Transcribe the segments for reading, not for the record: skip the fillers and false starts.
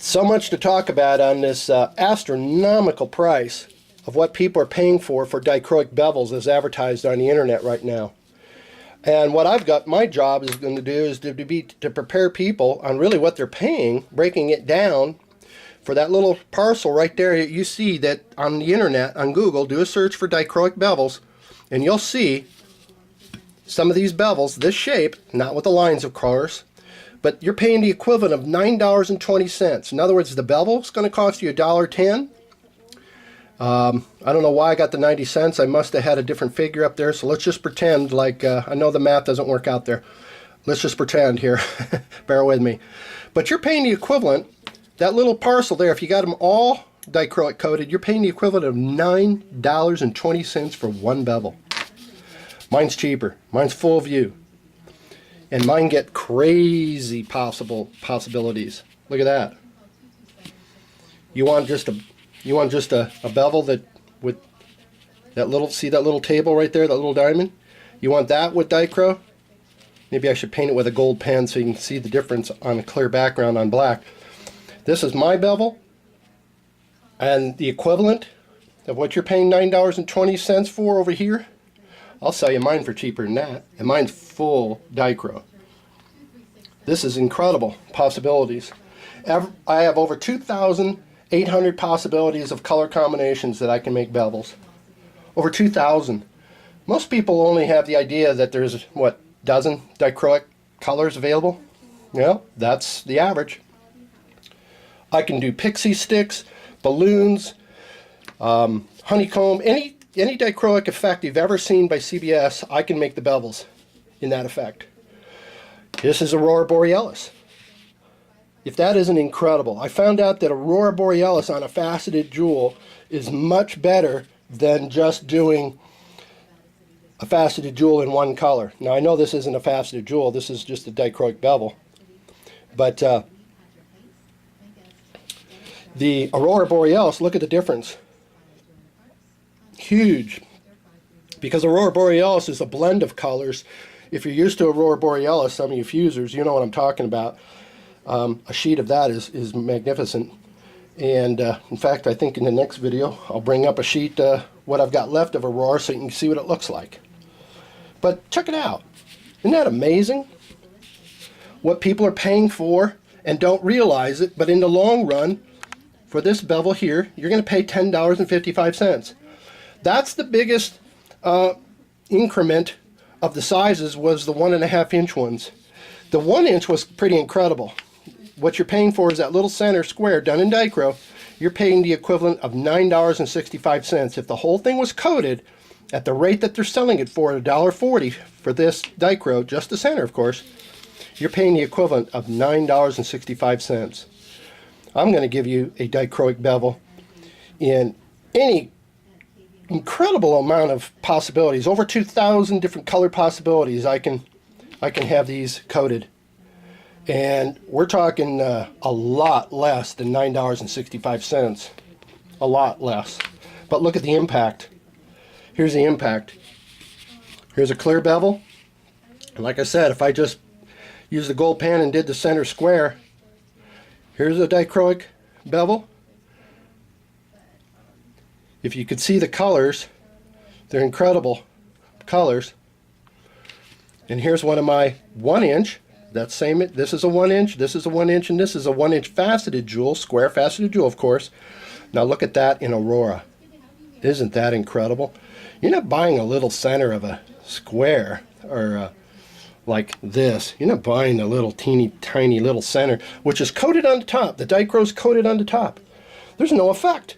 So much to talk about on this astronomical price of what people are paying for dichroic bevels as advertised on the internet right now. And what I've got, my job is going to do is to prepare people on really what they're paying, breaking it down for that little parcel right there. You see that on the internet, on Google, do a search for dichroic bevels, and you'll see some of these bevels, this shape, not with the lines of course, but you're paying the equivalent of $9.20. In other words, the bevel is going to cost you $1.10. I don't know why I got the 90 cents. I must have had a different figure up there, so let's just pretend like, I know the math doesn't work out there. Let's just pretend here. Bear with me. But you're paying the equivalent, that little parcel there, if you got them all dichroic coated, you're paying the equivalent of $9.20 for one bevel. Mine's cheaper. Mine's full view. And mine get crazy possibilities. Look at that. You want just a bevel that with that little, see that little table right there, that little diamond? You want that with dichro? Maybe I should paint it with a gold pen so you can see the difference on a clear background on black. This is my bevel, and the equivalent of what you're paying $9.20 for over here, I'll sell you mine for cheaper than that, and mine's full dichro. This is incredible possibilities. I have over 2,800 possibilities of color combinations that I can make bevels. Over 2,000. Most people only have the idea that there's, what, dozen dichroic colors available? Well, that's the average. I can do pixie sticks, balloons, honeycomb, any dichroic effect you've ever seen by CBS, I can make the bevels in that effect. This is Aurora Borealis. If that isn't incredible. I found out that Aurora Borealis on a faceted jewel is much better than just doing a faceted jewel in one color. Now I know this isn't a faceted jewel, this is just a dichroic bevel. But the Aurora Borealis, look at the difference. Huge. Because Aurora Borealis is a blend of colors. If you're used to Aurora Borealis, some of you fusers, you know what I'm talking about. A sheet of that is magnificent. And in fact, I think in the next video I'll bring up a sheet, what I've got left of Aurora, so you can see what it looks like. But check it out. Isn't that amazing? What people are paying for and don't realize it, but in the long run, for this bevel here, you're going to pay $10.55. That's the biggest increment of the sizes was the 1.5 inch ones. The 1 inch was pretty incredible. What you're paying for is that little center square done in dichro. You're paying the equivalent of $9.65. If the whole thing was coated at the rate that they're selling it for, $1.40 for this dichro, just the center of course, you're paying the equivalent of $9.65. I'm going to give you a dichroic bevel in any incredible amount of possibilities. Over 2,000 different color possibilities I can have these coated. And we're talking a lot less than $9.65. A lot less. But look at the impact. Here's the impact. Here's a clear bevel. And like I said, if I just used the gold pen and did the center square, here's a dichroic bevel. If you could see the colors, they're incredible colors. And here's one of my 1 inch. That same, this is a 1 inch, this is a 1 inch, and this is a 1 inch faceted jewel, square faceted jewel of course. Now look at that in Aurora. Isn't that incredible? You're not buying a little center of a square or like this. You're not buying a little teeny tiny little center which is coated on the top. The dichro is coated on the top. There's no effect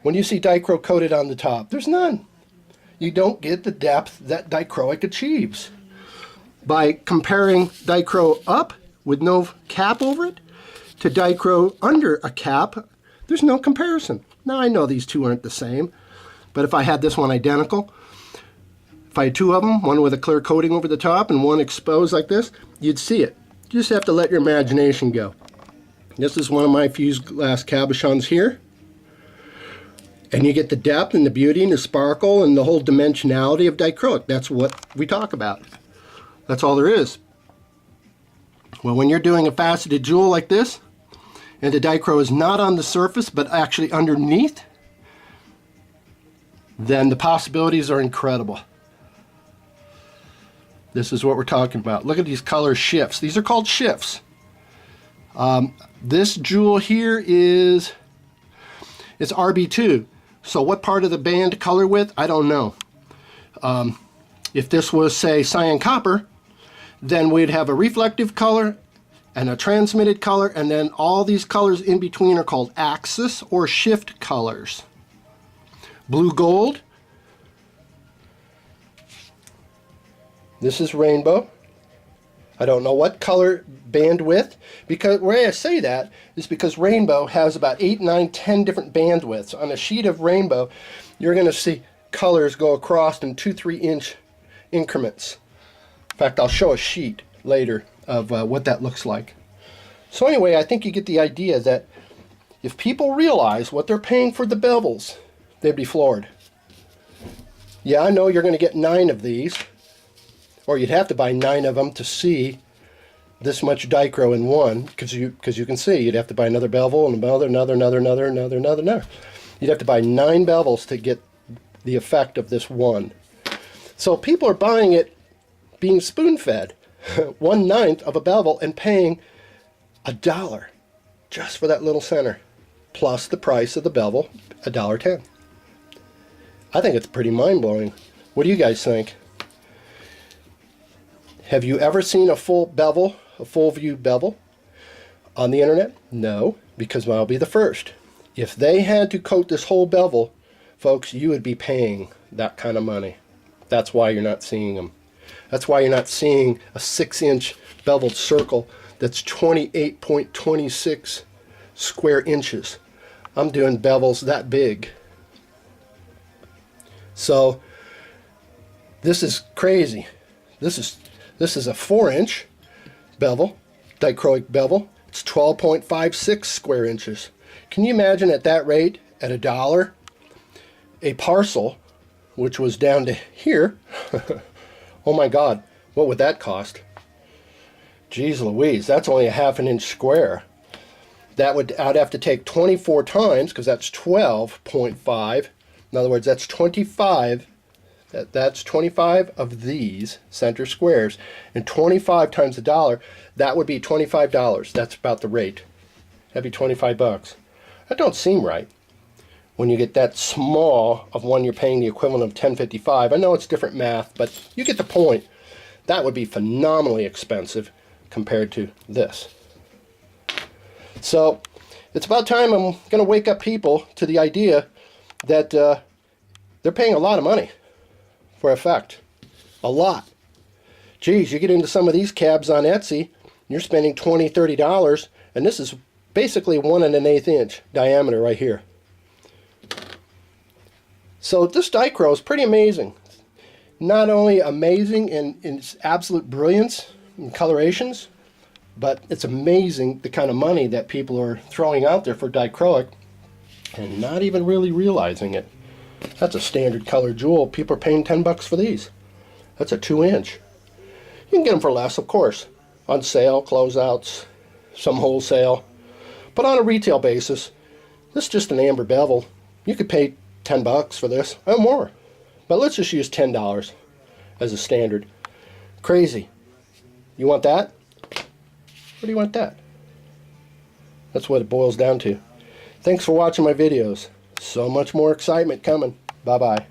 when you see dichro coated on the top. There's none. You don't get the depth that dichroic achieves. By comparing dichro up with no cap over it to dichro under a cap, there's no comparison. Now I know these two aren't the same, but if I had this one identical, if I had two of them, one with a clear coating over the top and one exposed like this, you'd see it. You just have to let your imagination go. This is one of my fused glass cabochons here. And you get the depth and the beauty and the sparkle and the whole dimensionality of dichroic. That's what we talk about. That's all there is. Well, when you're doing a faceted jewel like this, and the dichro is not on the surface but actually underneath, then the possibilities are incredible. This is what we're talking about. Look at these color shifts. These are called shifts. This jewel here it's RB2. So what part of the band color width? I don't know. If this was, say, cyan copper, then we'd have a reflective color and a transmitted color, and then all these colors in between are called axis or shift colors. Blue gold. This is rainbow. I don't know what color bandwidth, because the way I say that is because rainbow has about 8, 9, 10 different bandwidths. On a sheet of rainbow, you're going to see colors go across in 2-3 inch increments. In fact, I'll show a sheet later of what that looks like. So anyway, I think you get the idea that if people realize what they're paying for the bevels, they'd be floored. Yeah, I know you're going to get 9 of these, or you'd have to buy 9 of them to see this much dichro in one, because you can see you'd have to buy another bevel and another. You'd have to buy 9 bevels to get the effect of this one. So people are buying it being spoon-fed 1/9 of a bevel and paying $1 just for that little center, plus the price of the bevel, $1.10. I think it's pretty mind-blowing. What do you guys think? Have you ever seen a full bevel, a full view bevel on the internet? No, because I'll be the first. If they had to coat this whole bevel, folks, you would be paying that kind of money. That's why you're not seeing them. That's why you're not seeing a 6-inch beveled circle that's 28.26 square inches. I'm doing bevels that big. So this is crazy. This is a 4-inch bevel, dichroic bevel. It's 12.56 square inches. Can you imagine at that rate, at $1, a parcel, which was down to here, oh my God, what would that cost? Geez Louise, that's only a 1/2 inch square. I'd have to take 24 times, because that's 12.5. In other words, that's 25. That's 25 of these center squares, and 25 times $1, that would be $25. That's about the rate. That'd be 25 bucks. That don't seem right. When you get that small of one, you're paying the equivalent of $10.55. I know it's different math, but you get the point. That would be phenomenally expensive compared to this. So it's about time I'm going to wake up people to the idea that they're paying a lot of money for effect. A lot. Geez, you get into some of these cabs on Etsy, you're spending $20, $30, and this is basically 1 1/8 inch diameter right here. So this dichro is pretty amazing. Not only amazing in its absolute brilliance and colorations, but it's amazing the kind of money that people are throwing out there for dichroic and not even really realizing it. That's a standard color jewel. People are paying 10 bucks for these. That's a 2-inch. You can get them for less, of course. On sale, closeouts, some wholesale. But on a retail basis, this is just an amber bevel. You could pay 10 bucks for this, or more. But let's just use $10 as a standard. Crazy. You want that? Or do you want that? That's what it boils down to. Thanks for watching my videos. So much more excitement coming. Bye-bye.